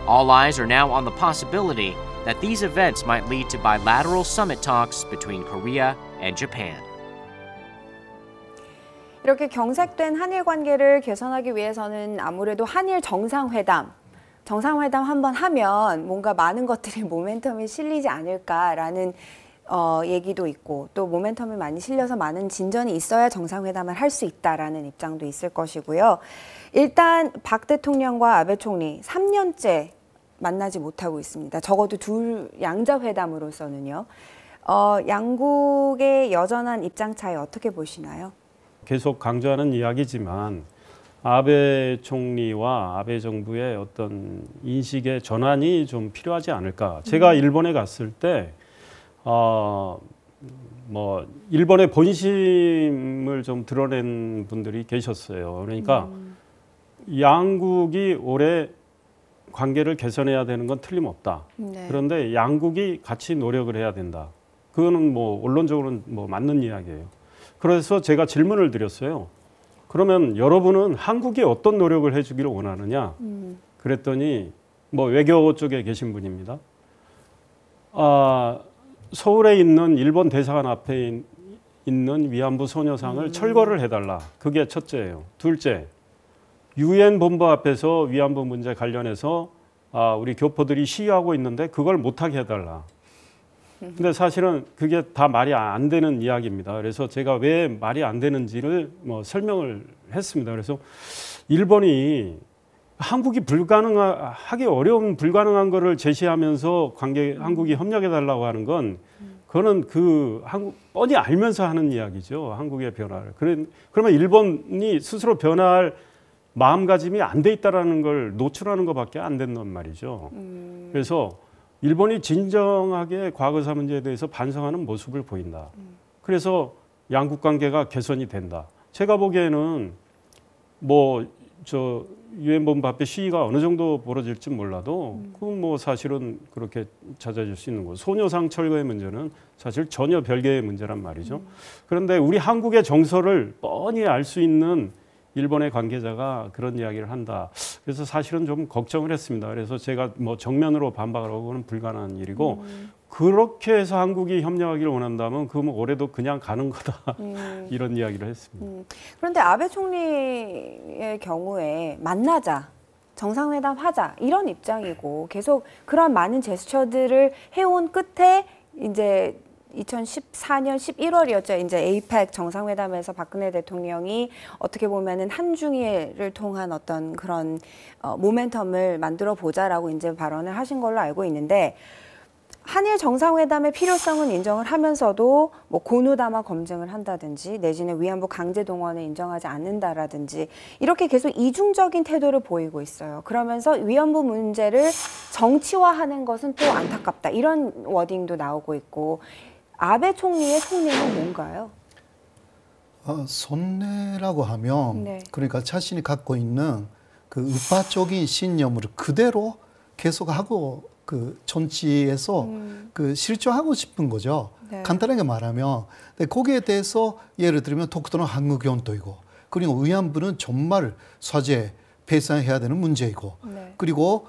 All eyes are now on the possibility that these events might lead to bilateral summit talks between Korea and Japan. 이렇게 경색된 한일 관계를 개선하기 위해서는 아무래도 한일 정상회담 한번 하면 뭔가 많은 것들이 모멘텀이 실리지 않을까라는 얘기도 있고, 또 모멘텀이 많이 실려서 많은 진전이 있어야 정상회담을 할 수 있다라는 입장도 있을 것이고요. 일단 박 대통령과 아베 총리 3년째 만나지 못하고 있습니다. 적어도 양자회담으로서는요. 양국의 여전한 입장 차이 어떻게 보시나요? 계속 강조하는 이야기지만 아베 총리와 아베 정부의 어떤 인식의 전환이 좀 필요하지 않을까. 제가 일본에 갔을 때 뭐 일본의 본심을 좀 드러낸 분들이 계셨어요. 그러니까 양국이 올해 관계를 개선해야 되는 건 틀림없다. 네. 그런데 양국이 같이 노력을 해야 된다. 그거는 뭐 언론적으로는 뭐 맞는 이야기예요. 그래서 제가 질문을 드렸어요. 그러면 여러분은 한국이 어떤 노력을 해주기를 원하느냐? 그랬더니 뭐 외교 쪽에 계신 분입니다. 서울에 있는 일본 대사관 앞에 있는 위안부 소녀상을 철거를 해달라. 그게 첫째예요. 둘째, 유엔 본부 앞에서 위안부 문제 관련해서 우리 교포들이 시위하고 있는데 그걸 못하게 해달라. 근데 사실은 그게 다 말이 안 되는 이야기입니다. 그래서 제가 왜 말이 안 되는지를 뭐 설명을 했습니다. 그래서 일본이 한국이 하기 어려운 불가능한 거를 제시하면서 한국이 협력해 달라고 하는 건 그거는 한국 뻔히 알면서 하는 이야기죠. 한국의 변화를. 그러면 일본이 스스로 변화할 마음가짐이 안 돼 있다라는 걸 노출하는 것밖에 안 된단 말이죠. 그래서 일본이 진정하게 과거사 문제에 대해서 반성하는 모습을 보인다. 그래서 양국 관계가 개선이 된다. 제가 보기에는 유엔 본부 앞에 시위가 어느 정도 벌어질지 몰라도 그건 뭐 사실은 그렇게 찾아질 수 있는 거고 소녀상 철거의 문제는 사실 전혀 별개의 문제란 말이죠. 그런데 우리 한국의 정서를 뻔히 알 수 있는 일본의 관계자가 그런 이야기를 한다. 그래서 사실은 좀 걱정을 했습니다. 그래서 제가 뭐 정면으로 반박하고는 불가능한 일이고 그렇게 해서 한국이 협력하기를 원한다면 그건 올해도 그냥 가는 거다. 이런 이야기를 했습니다. 그런데 아베 총리의 경우에 만나자, 정상회담 하자 이런 입장이고 계속 그런 많은 제스처들을 해온 끝에 이제 2014년 11월이었죠. 이제 에이펙 정상회담에서 박근혜 대통령이 어떻게 보면은 한중일을 통한 어떤 그런 모멘텀을 만들어 보자라고 이제 발언을 하신 걸로 알고 있는데 한일 정상회담의 필요성은 인정을 하면서도 뭐 고노다마 검증을 한다든지 내지는 위안부 강제 동원을 인정하지 않는다라든지 이렇게 계속 이중적인 태도를 보이고 있어요. 그러면서 위안부 문제를 정치화하는 것은 또 안타깝다. 이런 워딩도 나오고 있고 아베 총리의 속내는 뭔가요? 속내라고 하면 네. 그러니까 자신이 갖고 있는 그 우파적인 신념을 그대로 계속하고 그 정치에서 그 실천하고 싶은 거죠. 네. 간단하게 말하면 거기에 대해서 예를 들면 독도는 한국 영토이고 그리고 위안부는 정말 사죄 배상해야 되는 문제이고 네. 그리고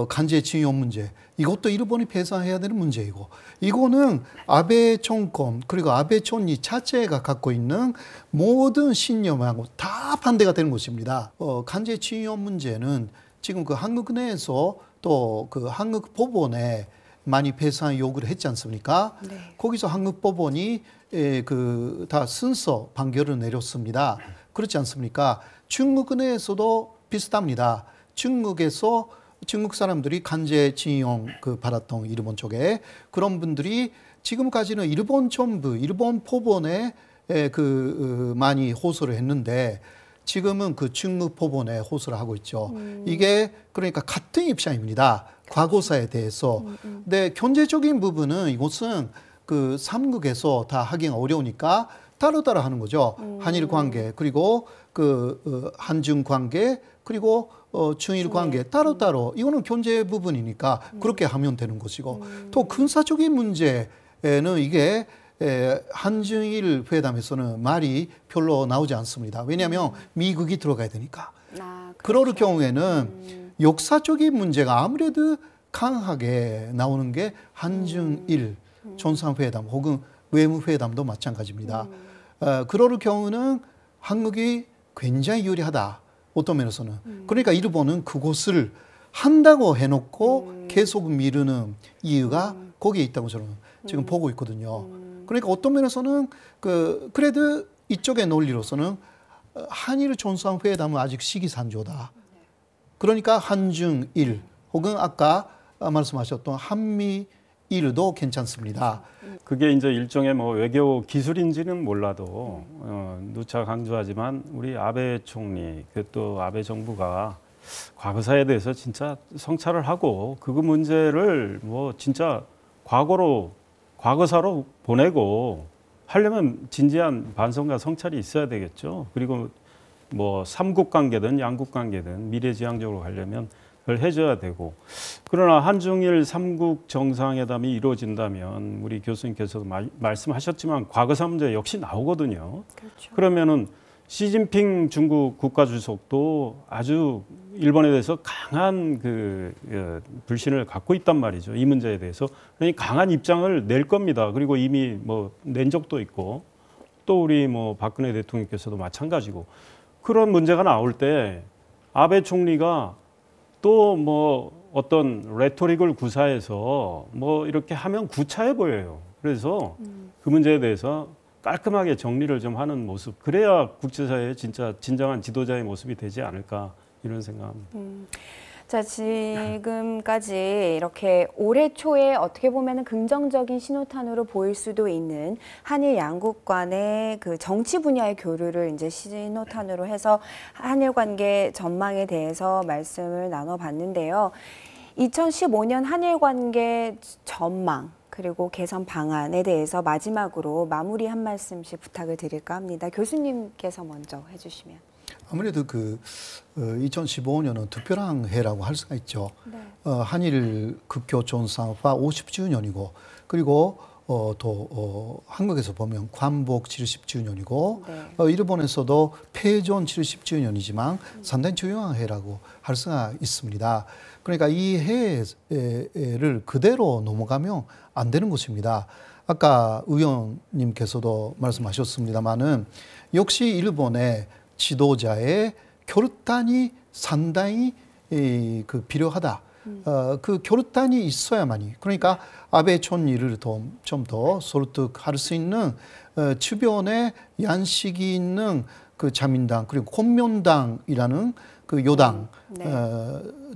간제징용 문제 이것도 일본이 배상해야 되는 문제이고 이거는 아베 정권 그리고 아베 총리 자체가 갖고 있는 모든 신념하고 다 반대가 되는 것입니다. 간제징용 문제는 지금 그 한국 내에서 또 그 한국 법원에 많이 배상 요구를 했지 않습니까? 네. 거기서 한국 법원이 그 다 순서 판결을 내렸습니다. 그렇지 않습니까? 중국 내에서도 비슷합니다. 중국 사람들이 간제징용 받았던 일본 쪽에 그런 분들이 지금까지는 일본 정부, 일본 법원에 많이 호소를 했는데 지금은 그 중국 법원에 호소를 하고 있죠. 이게 그러니까 같은 입장입니다. 과거사에 대해서. 근데 경제적인 부분은 이것은 그 삼국에서 다 하기가 어려우니까 따로따로 하는 거죠. 한일 관계 그리고 그 한중 관계 그리고 중일 관계 따로따로 이거는 경제 부분이니까 그렇게 하면 되는 것이고 또 군사적인 문제는 이게 한중일 회담에서는 말이 별로 나오지 않습니다. 왜냐하면 미국이 들어가야 되니까. 그럴 경우에는 역사적인 문제가 아무래도 강하게 나오는 게 한중일 정상회담 혹은 외무회담도 마찬가지입니다. 그럴 경우는 한국이 굉장히 유리하다. 어떤 면에서는. 그러니까 일본은 그것을 한다고 해놓고 계속 미루는 이유가 거기에 있다고 저는 지금 보고 있거든요. 그러니까 어떤 면에서는 그래도 이쪽의 논리로서는 한일 정상회담은 아직 시기상조다. 그러니까 한중일 혹은 아까 말씀하셨던 한미 일도 괜찮습니다. 그게 이제 일종의 뭐 외교 기술인지는 몰라도 누차 강조하지만 우리 아베 총리, 또 아베 정부가 과거사에 대해서 진짜 성찰을 하고 그 문제를 뭐 진짜 과거사로 보내고 하려면 진지한 반성과 성찰이 있어야 되겠죠. 그리고 뭐 삼국 관계든 양국 관계든 미래지향적으로 가려면 그걸 해줘야 되고, 그러나 한중일 삼국 정상회담이 이루어진다면 우리 교수님께서도 말씀하셨지만 과거사 문제 역시 나오거든요. 그렇죠. 그러면은 시진핑 중국 국가주석도 아주 일본에 대해서 강한 불신을 갖고 있단 말이죠. 이 문제에 대해서. 그러니까 강한 입장을 낼 겁니다. 그리고 이미 뭐 낸 적도 있고, 또 우리 뭐 박근혜 대통령께서도 마찬가지고. 그런 문제가 나올 때 아베 총리가 또 뭐 어떤 레토릭을 구사해서 뭐 이렇게 하면 구차해 보여요. 그래서 그 문제에 대해서 깔끔하게 정리를 좀 하는 모습, 그래야 국제사회의 진짜 진정한 지도자의 모습이 되지 않을까, 이런 생각합니다. 자, 지금까지 이렇게 올해 초에 어떻게 보면 긍정적인 신호탄으로 보일 수도 있는 한일 양국 간의 그 정치 분야의 교류를 이제 신호탄으로 해서 한일 관계 전망에 대해서 말씀을 나눠봤는데요. 2015년 한일 관계 전망 그리고 개선 방안에 대해서 마지막으로 마무리 한 말씀씩 부탁을 드릴까 합니다. 교수님께서 먼저 해주시면. 아무래도 2015년은 특별한 해라고 할 수가 있죠. 네. 한일 국교 정상화 50주년이고, 그리고 또 한국에서 보면 관복 70주년이고, 네. 일본에서도 패전 70주년이지만 상당히 중요한 해라고 할 수가 있습니다. 그러니까 이 해를 그대로 넘어가면 안 되는 것입니다. 아까 의원님께서도 말씀하셨습니다마는 역시 일본의 지도자의 결단이 상당히 필요하다. 그 결단이 있어야만이, 그러니까 아베 총리를 좀 더 설득할 수 있는 주변에 양식이 있는 그 자민당 그리고 공명당이라는 그 여당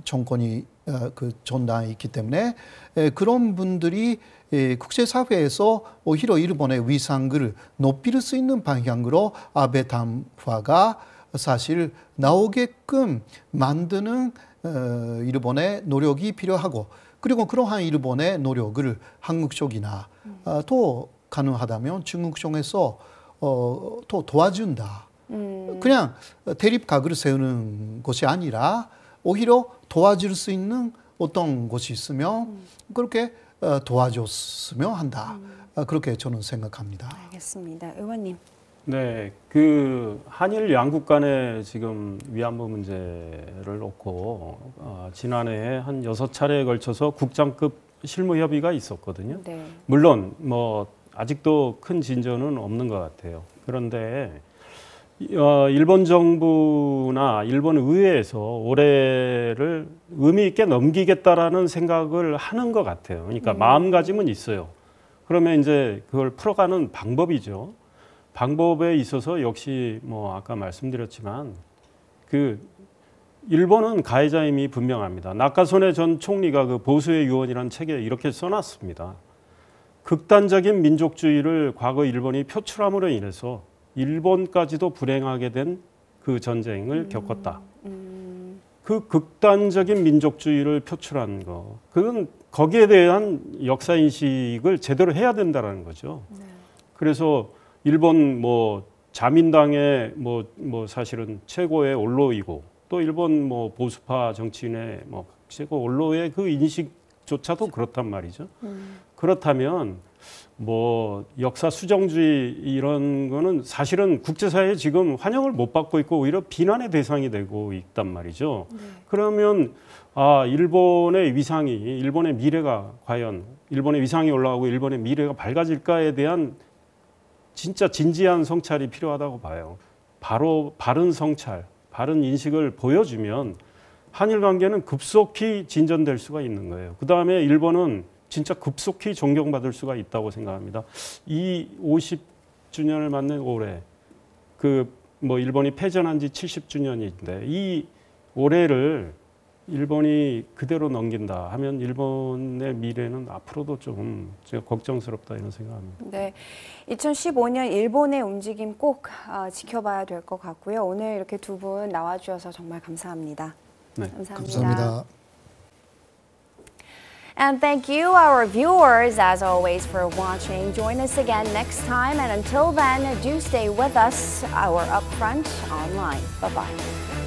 정권이 그 전당이 있기 때문에 그런 분들이 국제사회에서 오히려 일본의 위상을 높일 수 있는 방향으로 아베 담화가 사실 나오게끔 만드는 일본의 노력이 필요하고, 그리고 그러한 일본의 노력을 한국 쪽이나 또 가능하다면 중국 쪽에서 또 도와준다. 그냥 대립각을 세우는 것이 아니라 오히려 도와줄 수 있는 어떤 것이 있으면 그렇게 도와줬으면 한다. 그렇게 저는 생각합니다. 알겠습니다. 의원님. 네, 그 한일 양국 간의 지금 위안부 문제를 놓고 지난해에 한 6차례에 걸쳐서 국장급 실무 협의가 있었거든요. 네. 물론 뭐 아직도 큰 진전은 없는 것 같아요. 그런데 일본 정부나 일본 의회에서 올해를 의미 있게 넘기겠다라는 생각을 하는 것 같아요. 그러니까 마음가짐은 있어요. 그러면 이제 그걸 풀어가는 방법이죠. 방법에 있어서 역시 뭐 아까 말씀드렸지만 그 일본은 가해자임이 분명합니다. 나카소네 전 총리가 그 보수의 유언이라는 책에 이렇게 써놨습니다. 극단적인 민족주의를 과거 일본이 표출함으로 인해서 일본까지도 불행하게 된 그 전쟁을 겪었다. 그 극단적인 민족주의를 표출한 거, 그건 거기에 대한 역사인식을 제대로 해야 된다는 거죠. 그래서 일본 뭐 자민당의 뭐 사실은 최고의 원로이고, 또 일본 뭐 보수파 정치인의 뭐 최고 원로의 그 인식조차도 그렇단 말이죠. 그렇다면 뭐 역사 수정주의 이런 거는 사실은 국제사회에 지금 환영을 못 받고 있고 오히려 비난의 대상이 되고 있단 말이죠. 그러면 일본의 위상이, 일본의 미래가 과연 일본의 위상이 올라가고 일본의 미래가 밝아질까에 대한 진짜 진지한 성찰이 필요하다고 봐요. 바로 바른 성찰, 바른 인식을 보여주면 한일 관계는 급속히 진전될 수가 있는 거예요. 그 다음에 일본은 진짜 급속히 존경받을 수가 있다고 생각합니다. 이 50주년을 맞는 올해, 그 뭐 일본이 패전한 지 70주년인데 이 올해를 일본이 그대로 넘긴다 하면 일본의 미래는 앞으로도 좀 제가 걱정스럽다 이런 생각합니다. 네, 2015년 일본의 움직임 꼭 지켜봐야 될 것 같고요. 오늘 이렇게 두 분 나와주셔서 정말 감사합니다. 네, 감사합니다. And thank you, our viewers, as always, for watching. Join us again next time. And until then, do stay with us, our Upfront Online. Bye-bye.